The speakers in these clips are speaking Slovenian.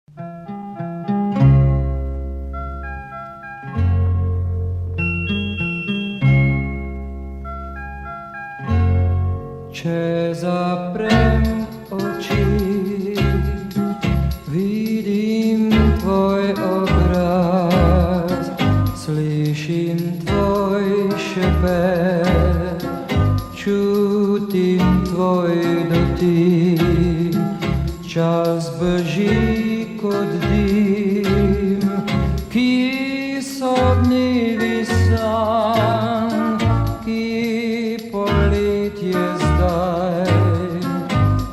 Če zaprem oči, vidim tvoj obraz, slišim tvoj šepet, čutim tvoj dotik. Čas beži kot dim, ki sodnivi san, ki poletje zdaj,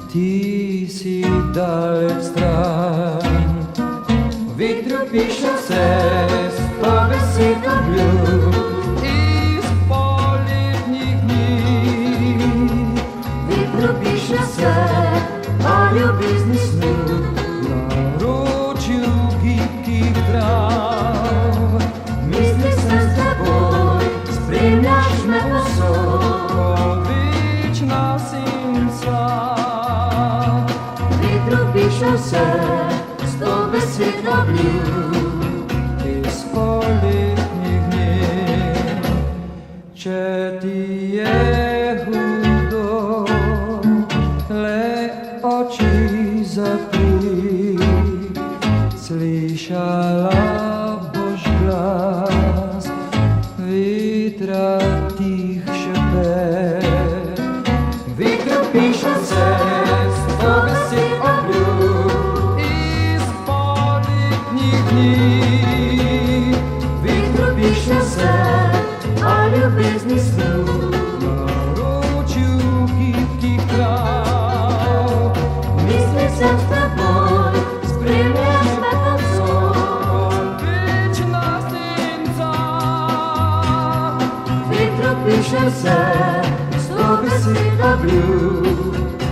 ti si daleč stran. Vetru piše vse, sto besed obljub iz poletnih dni. Vetru piše vse, o ljubezni snu, naročju gibkih trav. misli sem s teboj, spremljaš me povsod. Ko večna senca, Vetru piše vse, sto besed obljub iz poletnih dni. Če ti je hudo, le oči zapri, slišala boš glas vetra tih šepet. Vetru piše vse, sto besed obljub iz poletnih dni. Vetru piše vse, o ljubezni snu, naročju gibkih trav. misli sem s teboj, spremljaš me povsod. Večna senca, Vetru piše vse, sto besed obljub